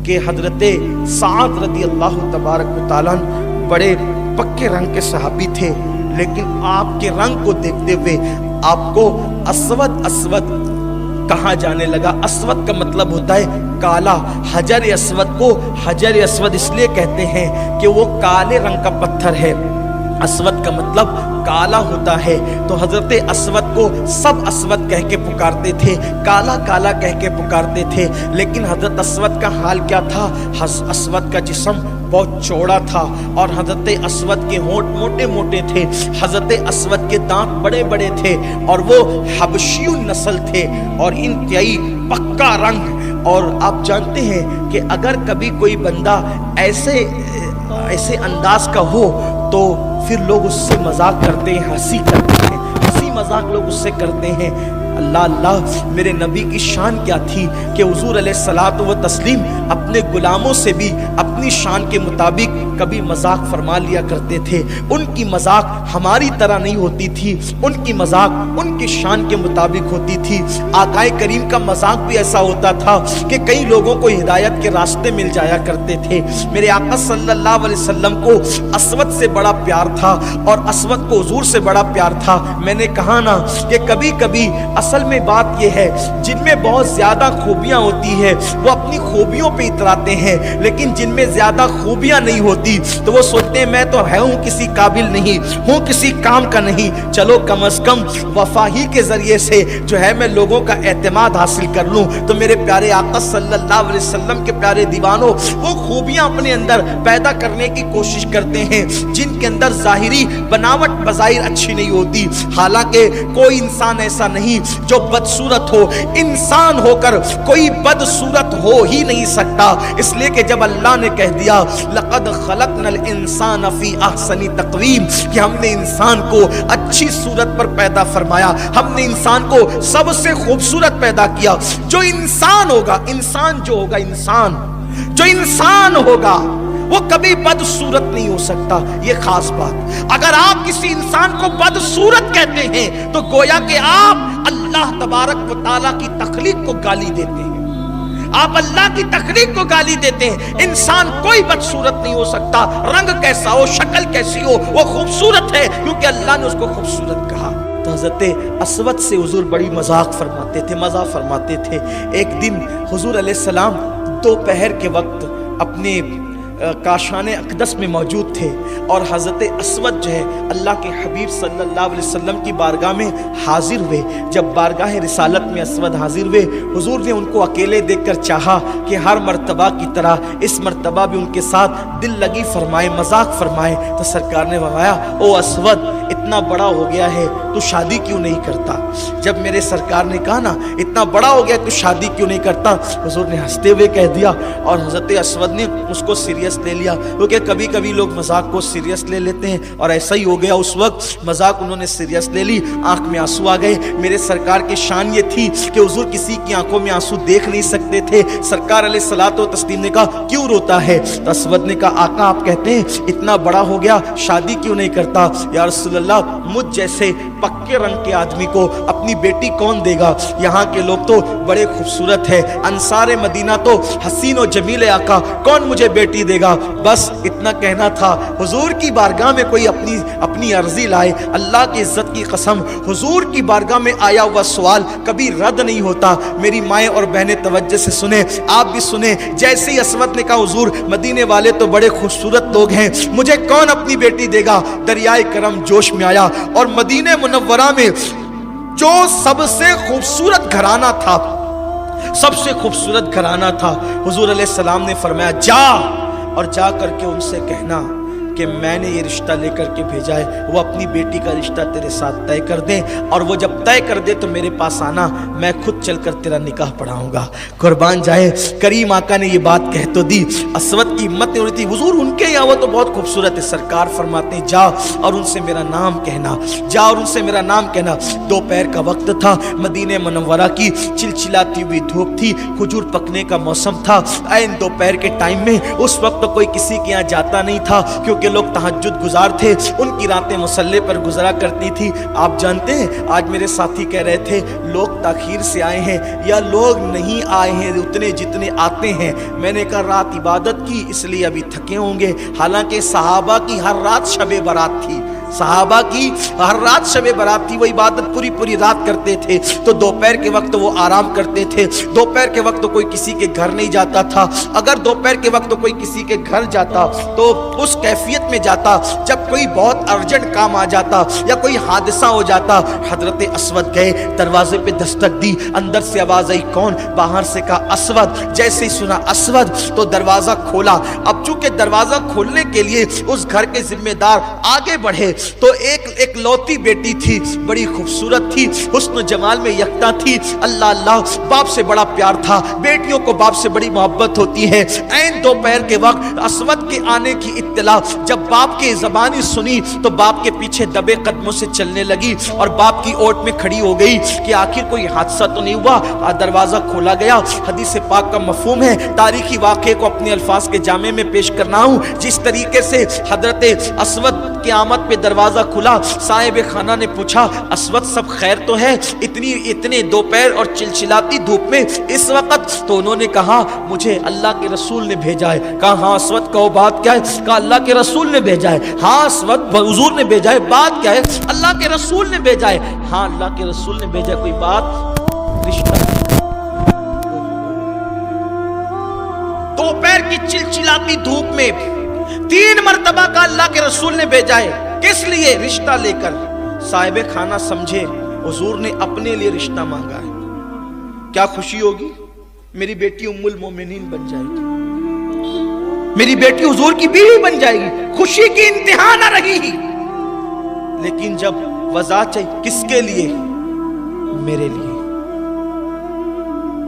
کہ حضرت سعد رضی اللہ تبارک و تعالیٰ بڑے پکے رنگ کے صحابی تھے، لیکن آپ کے رنگ کو دیکھتے ہوئے آپ کو اسود اسود کہا جانے لگا۔ اسود کا مطلب ہوتا ہے کالا۔ حجر اسود کو حجر اسود اس لیے کہتے ہیں کہ وہ کالے رنگ کا پتھر ہے، اسود کا مطلب کالا ہوتا ہے۔ تو حضرت اسود کو سب اسود کہہ کے پکارتے تھے، کالا کالا کہہ کے پکارتے تھے، لیکن حضرت اسود کا حال کیا تھا؟ اسود کا جسم بہت چوڑا تھا اور حضرت اسود کے ہونٹ موٹے موٹے تھے، حضرت اسود کے دانت بڑے بڑے تھے، اور وہ حبشی نسل تھے اور انتہائی پکا رنگ۔ اور آپ جانتے ہیں کہ اگر کبھی کوئی بندہ ایسے انداز کا ہو تو پھر لوگ اس سے مذاق کرتے ہیں، ہنسی کرتے ہیں، ہنسی مذاق لوگ اس سے کرتے ہیں۔ اللہ اللہ، میرے نبی کی شان کیا تھی کہ حضور علیہ الصلوۃ والتسلیم اپنے غلاموں سے بھی اپنی شان کے مطابق کبھی مذاق فرما لیا کرتے تھے۔ ان کی مذاق ہماری طرح نہیں ہوتی تھی، ان کی مذاق ان کی شان کے مطابق ہوتی تھی۔ آقا کریم کا مذاق بھی ایسا ہوتا تھا کہ کئی لوگوں کو ہدایت کے راستے مل جایا کرتے تھے۔ میرے آقا صلی اللہ علیہ وسلم کو اسود سے بڑا پیار تھا اور اسود کو حضور سے بڑا پیار تھا۔ میں نے کہا نا کہ کبھی کبھی اصل میں بات یہ ہے، جن میں بہت زیادہ خوبیاں ہوتی ہے وہ اپنی خوبیوں پہ اتراتے ہیں، لیکن جن میں زیادہ خوبیاں نہیں ہوتی تو وہ سوچتے ہیں میں تو ہوں کسی قابل نہیں، ہوں کسی کام کا نہیں، چلو کم از کم وفا ہی کے ذریعے سے جو ہے میں لوگوں کا اعتماد حاصل کر لوں۔ تو میرے پیارے آقا صلی اللہ علیہ وسلم کے پیارے دیوانوں، وہ خوبیاں اپنے اندر پیدا کرنے کی کوشش کرتے ہیں جن کے اندر ظاہری بناوٹ بظاہر اچھی نہیں ہوتی۔ حالانکہ کوئی انسان ایسا نہیں جو بدصورت ہو، انسان ہو کر کوئی بدصورت ہو ہی نہیں سکتا، اس لیے کہ جب اللہ نے کہہ دیا لقد خلقنا الانسان فی احسن تقویم، کہ ہم نے انسان کو اچھی صورت پر پیدا فرمایا، ہم نے انسان کو سب سے خوبصورت پیدا کیا۔ جو انسان ہوگا، انسان جو ہوگا، انسان ہوگا وہ کبھی بدصورت نہیں ہو سکتا، یہ خاص بات۔ اگر آپ کسی انسان کو بدصورت کہتے ہیں تو گویا کہ آپ اللہ تبارک و تعالیٰ کی تخلیق کو گالی دیتے ہیں، آپ اللہ کی تخلیق کو گالی دیتے ہیں۔ انسان کوئی بدصورت نہیں ہو سکتا، رنگ کیسا ہو، شکل کیسی ہو، وہ خوبصورت ہے کیونکہ اللہ نے اس کو خوبصورت کہا۔ تو حضرت اسود سے حضور بڑی مذاق فرماتے تھے۔ ایک دن حضور علیہ السلام دوپہر کے وقت اپنے کاشان اقدس میں موجود تھے اور حضرت اسود جو ہے اللہ کے حبیب صلی اللہ علیہ وسلم کی بارگاہ میں حاضر ہوئے۔ جب بارگاہ رسالت میں اسود حاضر ہوئے، حضور نے ان کو اکیلے دیکھ کر چاہا کہ ہر مرتبہ کی طرح اس مرتبہ بھی ان کے ساتھ دل لگی فرمائے، مذاق فرمائے۔ تو سرکار نے فرمایا او اسود، اتنا بڑا ہو گیا ہے تو شادی کیوں نہیں کرتا؟ جب میرے سرکار نے کہا نا اتنا بڑا ہو گیا تو شادی کیوں نہیں کرتا، حضور نے ہنستے ہوئے کہہ دیا، اور حضرت اسود نے اس کو سیریس لے لیا، کیونکہ کبھی کبھی لوگ مذاق کو سیریس لے لیتے ہیں، اور ایسا ہی ہو گیا اس وقت، مذاق انہوں نے سیریس لے لی، آنکھ میں آنسو آ گئے۔ میرے سرکار کی شان یہ تھی کہ حضور کسی کی آنکھوں میں آنسو دیکھ نہیں سکتے تھے۔ سرکار علیہ الصلوۃ والتسلیم نے کہا کیوں روتا ہے؟ تو اسود نے کہا آقا آپ کہتے ہیں اتنا بڑا ہو گیا شادی کیوں نہیں کرتا؟ یا رسول اللہ، مجھ جیسے پکے رنگ کے آدمی کو اپنی بیٹی کون دے گا؟ یہاں کے لوگ تو بڑے خوبصورت ہے، انصار مدینہ تو حسین و جمیل، آقا کون مجھے بیٹی دے گا؟ بس اتنا کہنا تھا۔ حضور کی بارگاہ میں کوئی اپنی عرضی لائے، اللہ کی عزت کی قسم، حضور کی بارگاہ میں آیا ہوا سوال کبھی رد نہیں ہوتا۔ میری مائیں اور بہنیں توجہ سے سنیں، آپ بھی سنیں۔ جیسے ہی اسود نے کہا حضور مدینے والے تو بڑے خوبصورت لوگ ہیں، مجھے کون اپنی بیٹی دے گا؟ دریائے کرم جوش میں آیا اور مدینہ منورہ میں جو سب سے خوبصورت گھرانہ تھا، حضور علیہ السلام نے فرمایا جا اور جا کر کے ان سے کہنا کہ میں نے یہ رشتہ لے کر کے بھیجا ہے، وہ اپنی بیٹی کا رشتہ تیرے ساتھ طے کر دیں، اور وہ جب طے کر دے تو میرے پاس آنا، میں خود چل کر تیرا نکاح پڑھاؤں گا۔ قربان جائے، کریم آقا نے یہ بات کہہ تو دی، اسود کی ہمت نہیں ہو رہی تھی، حضور ان کے یہاں وہ تو بہت خوبصورت ہے۔ سرکار فرماتے ہیں جا اور ان سے میرا نام کہنا، دوپہر کا وقت تھا، مدینہ منورہ کی چلچلاتی ہوئی دھوپ تھی، کھجور پکنے کا موسم تھا۔ این دوپہر کے ٹائم میں اس وقت تو کوئی کسی کے یہاں جاتا نہیں تھا، کیونکہ کے لوگ تہجد گزار تھے، ان کی راتیں مصلی پر گزرا کرتی تھی۔ آپ جانتے ہیں آج میرے ساتھی کہہ رہے تھے لوگ تاخیر سے آئے ہیں یا لوگ نہیں آئے ہیں اتنے جتنے آتے ہیں۔ میں نے کہا رات عبادت کی اس لیے ابھی تھکے ہوں گے، حالانکہ صحابہ کی ہر رات شب برات تھی، صحابہ کی ہر رات شب برات تھی، وہ عبادت پوری پوری رات کرتے تھے۔ تو دوپہر کے وقت وہ آرام کرتے تھے، دوپہر کے وقت کوئی کسی کے گھر نہیں جاتا تھا، اگر دوپہر کے وقت کوئی کسی کے گھر جاتا تو اس کیفیت میں جاتا جب کوئی بہت ارجنٹ کام آ جاتا یا کوئی حادثہ ہو جاتا۔ حضرت اسود گئے، دروازے پہ دستک دی، اندر سے آواز آئی کون؟ باہر سے کہا اسود۔ جیسے ہی سنا اسود تو دروازہ کھولا۔ اب چونکہ دروازہ کھولنے کے لیے اس گھر کے ذمہ دار آگے بڑھے تو ایک لوتی بیٹی تھی، بڑی خوبصورت تھی، حسن و جمال میں یکتا تھی، اللہ اللہ، باپ سے بڑا پیار تھا، بیٹیوں کو باپ سے بڑی محبت ہوتی ہے۔ عین دوپہر کے وقت اسود کے آنے کی اطلاع جب باپ کی زبانی سنی تو باپ کے پیچھے دبے قدموں سے چلنے لگی اور باپ کی اوٹ میں کھڑی ہو گئی کہ آخر کوئی حادثہ تو نہیں ہوا۔ دروازہ کھولا گیا۔ حدیث پاک کا مفہوم ہے، تاریخی واقعے کو اپنے الفاظ کے جامع میں پیش کرنا ہوں۔ جس طریقے سے حضرت اسود کی آمد پہ دروازہ کھلا، صاحب خانہ نے پوچھا اسود سب خیر تو ہے اتنے دوپہر اور چلچلاتی دھوپ میں اس وقت؟ تو انہوں نے کہا مجھے اللہ کے رسول نے بھیجا ہے۔ کہا ہاں اسود کہو بات کیا ہے؟ کہا اللہ کے رسول نے بھیجا ہے۔ ہاں اسود حضور نے بھیجا ہے، بات کیا ہے؟ اللہ کے رسول نے بھیجا ہے۔ ہاں اللہ کے رسول نے بھیجا ہے، کوئی بات؟ رشتہ۔ دوپہر کی چلچلاتی دھوپ میں 3 مرتبہ کا اللہ کے رسول نے بھیجا ہے، کس لیے؟ رشتہ لے کر۔ صاحب خانہ سمجھے حضور نے اپنے لیے رشتہ مانگا ہے، کیا خوشی ہوگی؟ میری بیٹی ام المومنین بن جائے گی، میری بیٹی حضور کی بیوی بن جائے گی، خوشی کی انتہا نہ رہی ہی۔ لیکن جب وضاحت چاہیے کس کے لیے؟ میرے لیے۔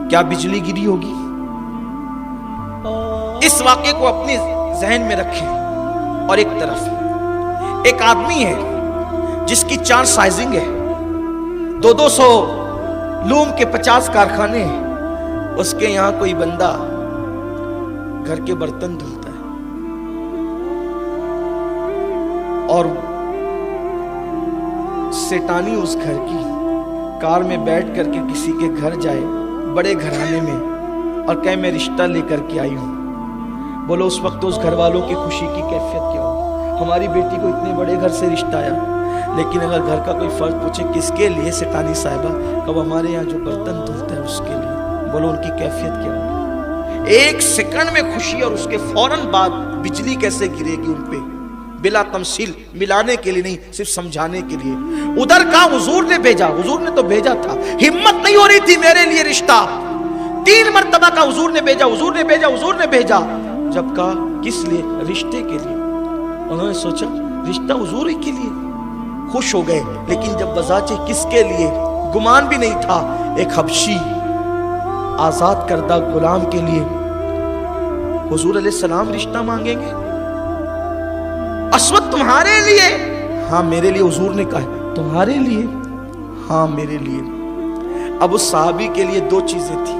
کیا بجلی گری ہوگی؟ اس واقعے کو اپنے ذہن میں رکھیں۔ اور ایک طرف ایک آدمی ہے جس کی 4 سائزنگ ہے، 200 لوم کے 50 کارخانے ہیں، اس کے یہاں کوئی بندہ گھر کے برتن دھلتا ہے اور سیٹانی اس گھر کی کار میں بیٹھ کر کے کسی کے گھر جائے، بڑے گھرانے میں، اور کہے میں رشتہ لے کر کے آئی ہوں۔ بولو اس وقت اس گھر والوں کی خوشی کی کیفیت کیا ہوگی؟ ہماری بیٹی کو اتنے بڑے گھر سے رشتہ آیا۔ لیکن اگر گھر کا کوئی فرد پوچھے کس کے لیے؟ سیٹانی صاحبہ، کہو ہمارے یہاں جو برتن دھلتا ہے اس کے لیے۔ بولو ان کی کیفیت کیا ہوگی؟ 1 سیکنڈ میں خوشی، اور اس کے فوراً بعد بجلی کیسے گرے گی ان پہ، بلا تمثیل، ملانے کے لیے نہیں، صرف سمجھانے کے لیے۔ ادھر کا حضور نے بھیجا، حضور نے تو بھیجا تھا، ہمت نہیں ہو رہی تھی میرے لیے رشتہ۔ 3 مرتبہ کا حضور نے بھیجا، حضور نے بھیجا، حضور نے بھیجا۔ جب کہا کس لیے؟ رشتے کے لیے۔ انہوں نے سوچا رشتہ حضور ہی کے لیے، خوش ہو گئے۔ لیکن جب وضاحت کس کے لیے، گمان بھی نہیں تھا، ایک حبشی آزاد کردہ غلام کے لیے حضور علیہ السلام رشتہ مانگیں گے؟ اسود تمہارے لیے؟ ہاں میرے لیے۔ حضور نے کہا تمہارے لیے؟ ہاں میرے لیے۔ اب اس صحابی کے لیے 2 چیزیں تھیں،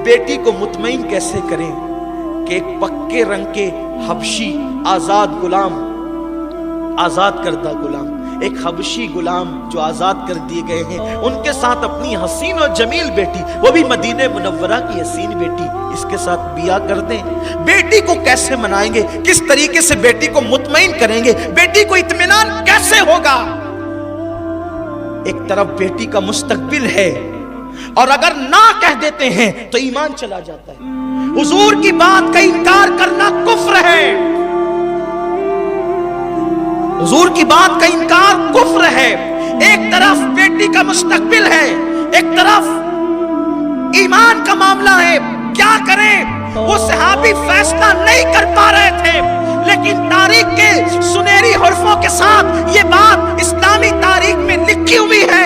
بیٹی کو مطمئن کیسے کریں کہ ایک پکے رنگ کے حبشی آزاد غلام، آزاد کردہ غلام، ایک حبشی غلام جو آزاد کر دیے گئے ہیں، ان کے ساتھ اپنی حسین و جمیل بیٹی، وہ بھی مدینہ منورہ کی حسین بیٹی، اس کے ساتھ بیاہ کر دیں۔ بیٹی کو کیسے منائیں گے؟ کس طریقے سے بیٹی کو مطمئن کریں گے؟ بیٹی کو اطمینان کیسے ہوگا؟ ایک طرف بیٹی کا مستقبل ہے، اور اگر نہ کہہ دیتے ہیں تو ایمان چلا جاتا ہے۔ حضور کی بات کا انکار کرنا کفر ہے، حضور کی بات کا انکار کفر ہے۔ ایک طرف بیٹی کا مستقبل ہے، ایک طرف ایمان کا معاملہ ہے، کیا کریں؟ وہ صحابی فیصلہ نہیں کر پا رہے تھے، لیکن تاریخ کے سنہری حرفوں کے ساتھ یہ بات اسلامی تاریخ میں لکھی ہوئی ہے۔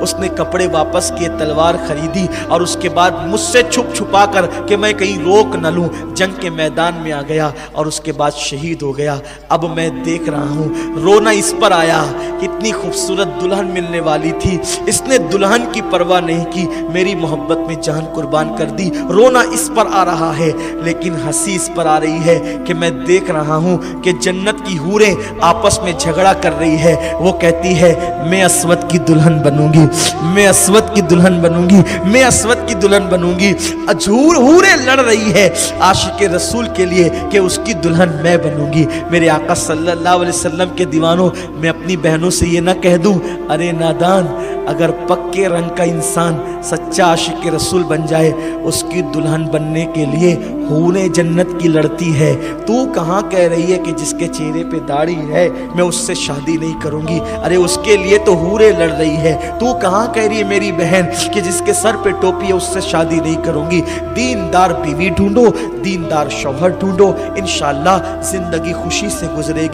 اس نے کپڑے واپس کیے، تلوار خریدی اور اس کے بعد مجھ سے چھپ چھپا کر کہ میں کہیں روک نہ لوں جنگ کے میدان میں آ گیا اور اس کے بعد شہید ہو گیا۔ اب میں دیکھ رہا ہوں، رونا اس پر آیا کہ اتنی خوبصورت دلہن ملنے والی تھی، اس نے دلہن کی پرواہ نہیں کی، میری محبت میں جان قربان کر دی۔ رونا اس پر آ رہا ہے، لیکن ہنسی اس پر آ رہی ہے کہ میں دیکھ رہا ہوں کہ جنت کی حوریں آپس میں جھگڑا کر رہی ہے۔ وہ کہتی ہے میں اسود کی دلہن بنوں گی، میں اسود کی دلہن بنوں گی، میں اسود کی دلہن بنوں گی۔ حوریں لڑ رہی ہے عاشق رسول کے لیے کہ اس کی دلہن میں بنوں گی۔ میرے آقا صلی اللہ علیہ وسلم کے دیوانوں، میں اپنی بہنوں سے یہ نہ کہہ دوں ارے نادان، اگر پکے رنگ کا انسان سچا عاشق رسول بن جائے، اس کی دلہن بننے کے لیے حوریں جنت کی لڑتی ہے، تو کہاں کہہ رہی ہے کہ جس کے چہرے پہ داڑھی ہے میں اس سے شادی نہیں کروں گی؟ ارے اس کے لیے تو حوریں لڑ رہی ہے، تو کہاں کہہ رہی ہے میری بہن کہ جس کے سر پہ ٹوپی ہے اس سے شادی نہیں کروں گی؟ دیندار بیوی ڈھونڈو، دیندار شوہر ڈھونڈو، انشاءاللہ زندگی خوشی سے گزرے گی۔